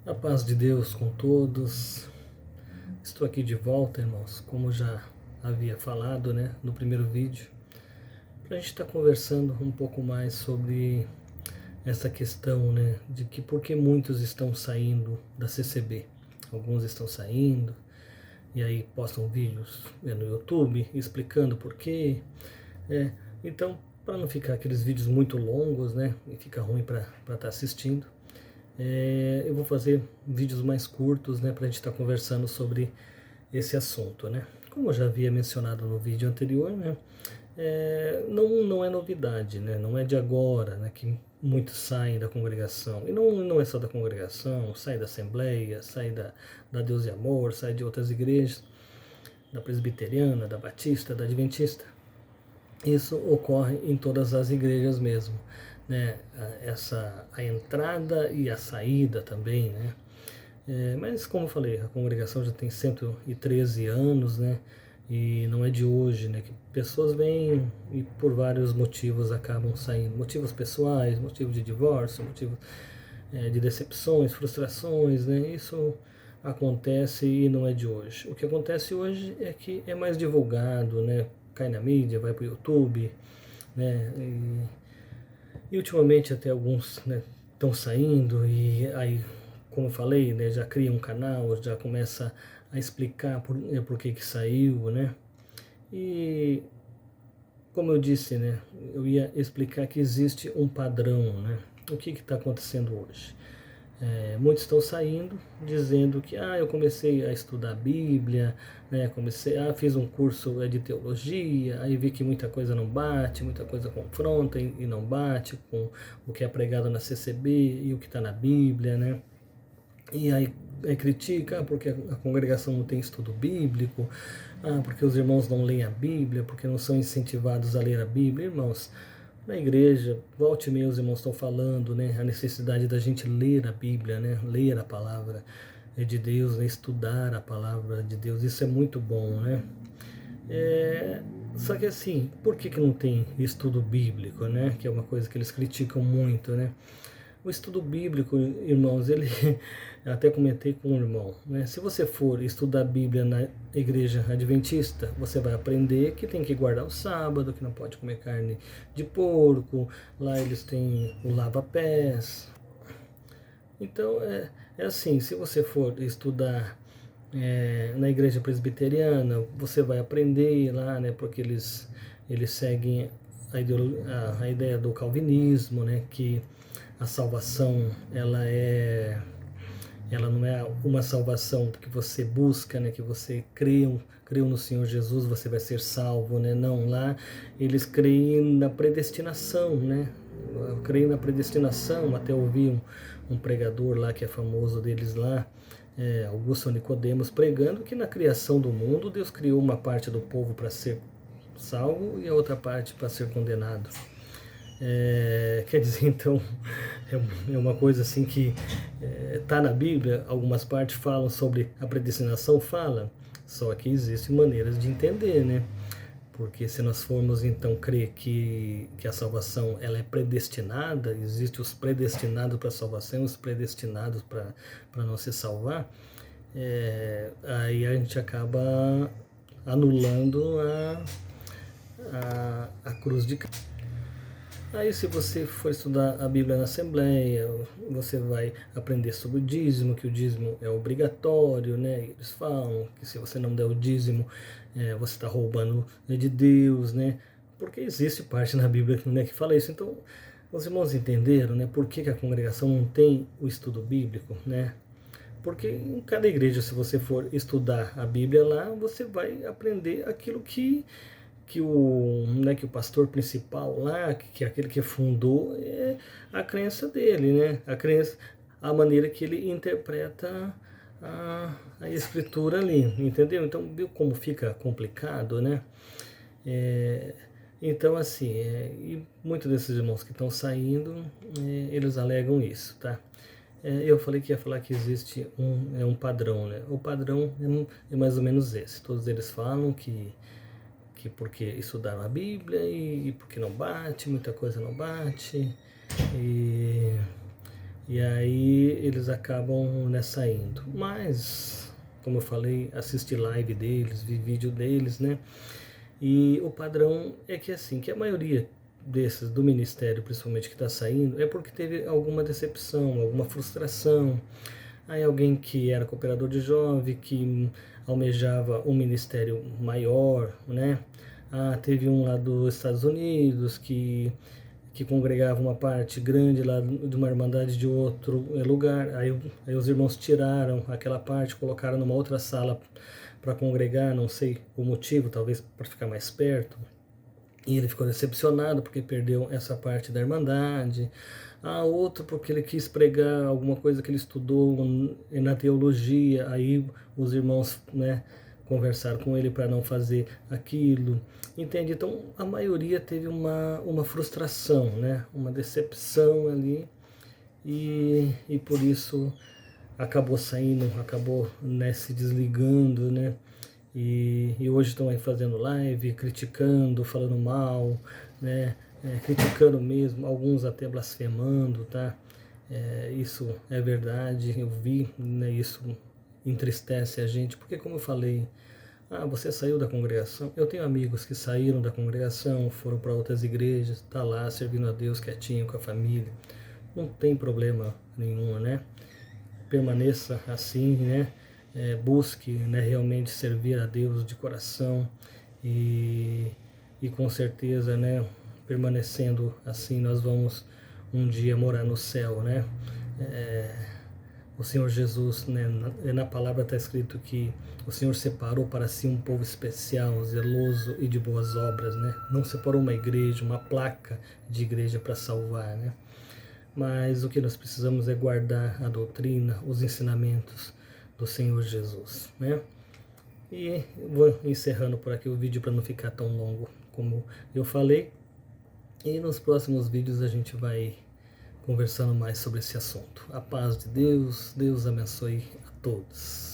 A paz de Deus com todos. Estou aqui de volta, irmãos, como já havia falado, no primeiro vídeo, para a gente estar conversando um pouco mais sobre essa questão, de que por que muitos estão saindo da CCB. Alguns estão saindo e aí postam vídeos no YouTube explicando por quê. Então, para não ficar aqueles vídeos muito longos, e fica ruim para estar assistindo, eu vou fazer vídeos mais curtos, para a gente estar conversando sobre esse assunto, Como eu já havia mencionado no vídeo anterior, não é novidade, não é de agora, que muitos saem da congregação. E não é só da congregação, sai da Assembleia, sai da Deus e Amor, sai de outras igrejas, da Presbiteriana, da Batista, da Adventista. Isso ocorre em todas as igrejas mesmo, a entrada e a saída também, mas como eu falei, a congregação já tem 113 anos, e não é de hoje, que pessoas vêm e por vários motivos acabam saindo, motivos pessoais, motivos de divórcio, motivos de decepções, frustrações, isso acontece e não é de hoje. O que acontece hoje é que é mais divulgado, cai na mídia, vai para o YouTube, e ultimamente até alguns estão saindo e aí, como eu falei, já cria um canal, já começa a explicar por que saiu, E como eu disse, eu ia explicar que existe um padrão, O que está acontecendo hoje? Muitos estão saindo dizendo que eu comecei a estudar a Bíblia, fiz um curso de teologia, aí vi que muita coisa não bate, muita coisa confronta e não bate com o que é pregado na CCB e o que está na Bíblia, E aí critica porque a congregação não tem estudo bíblico, porque os irmãos não leem a Bíblia, porque não são incentivados a ler a Bíblia. Irmãos, na igreja, volte e meia os irmãos estão falando, a necessidade da gente ler a Bíblia, ler a palavra de Deus, estudar a palavra de Deus, isso é muito bom, Só que assim, por que não tem estudo bíblico, que é uma coisa que eles criticam muito, O estudo bíblico, irmãos, ele até comentei com um irmão, se você for estudar a Bíblia na igreja adventista, você vai aprender que tem que guardar o sábado, que não pode comer carne de porco, lá eles têm o lava-pés. Então, é assim, se você for estudar na igreja presbiteriana, você vai aprender lá, porque eles seguem a ideia do calvinismo, que a salvação ela não é uma salvação que você busca, que você creu no Senhor Jesus, você vai ser salvo, Não, lá eles creem na predestinação, creem na predestinação. Até ouvi um pregador lá que é famoso deles lá, Augusto Nicodemos, pregando que na criação do mundo Deus criou uma parte do povo para ser salvo e a outra parte para ser condenado. Quer dizer, então, é uma coisa assim que está na Bíblia, algumas partes falam sobre a predestinação, só que existem maneiras de entender, Porque se nós formos então crer que a salvação ela é predestinada, existem os predestinados para a salvação, os predestinados para não se salvar, aí a gente acaba anulando a cruz de Cristo. Aí se você for estudar a Bíblia na Assembleia, você vai aprender sobre o dízimo, que o dízimo é obrigatório, Eles falam que se você não der o dízimo, você está roubando de Deus, Porque existe parte na Bíblia que fala isso. Então, os irmãos entenderam, por que a congregação não tem o estudo bíblico, Porque em cada igreja, se você for estudar a Bíblia lá, você vai aprender aquilo que o pastor principal lá, que é aquele que fundou, é a crença dele, a maneira que ele interpreta a escritura ali, entendeu? Então, viu como fica complicado, Então, assim, e muitos desses irmãos que estão saindo, eles alegam isso, tá? Eu falei que ia falar que existe um padrão, O padrão é mais ou menos esse. Todos eles falam que porque estudaram a Bíblia e porque não bate, muita coisa não bate. E aí eles acabam, né, saindo. Mas, como eu falei, assisti live deles, vi vídeo deles, né? E o padrão é que assim, que a maioria desses do ministério, principalmente que está saindo, é porque teve alguma decepção, alguma frustração. Aí alguém que era cooperador de jovem, que almejava um ministério maior, né? Ah, teve um lá dos Estados Unidos que congregava uma parte grande lá de uma irmandade de outro lugar. Aí os irmãos tiraram aquela parte, colocaram numa outra sala para congregar, não sei o motivo, talvez para ficar mais perto. E ele ficou decepcionado porque perdeu essa parte da irmandade. A outro porque ele quis pregar alguma coisa que ele estudou na teologia. Aí os irmãos, né, conversaram com ele para não fazer aquilo. Entende? Então a maioria teve uma frustração, né, uma decepção ali. E por isso acabou saindo, acabou, né, se desligando, né? E hoje estão aí fazendo live, criticando, falando mal, né? Criticando mesmo, alguns até blasfemando, tá? Isso é verdade, eu vi, né? Isso entristece a gente, porque como eu falei, você saiu da congregação. Eu tenho amigos que saíram da congregação, foram para outras igrejas, tá lá servindo a Deus quietinho com a família. Não tem problema nenhum, né? Permaneça assim, né? Busque, né, realmente servir a Deus de coração e, e com certeza, né, permanecendo assim, nós vamos um dia morar no céu, né? O Senhor Jesus, né, na palavra está escrito que o Senhor separou para si um povo especial, zeloso e de boas obras, né? Não separou uma igreja, uma placa de igreja para salvar, né? Mas o que nós precisamos é guardar a doutrina, os ensinamentos do Senhor Jesus, né? E vou encerrando por aqui o vídeo para não ficar tão longo como eu falei. E nos próximos vídeos a gente vai conversando mais sobre esse assunto. A paz de Deus, Deus abençoe a todos.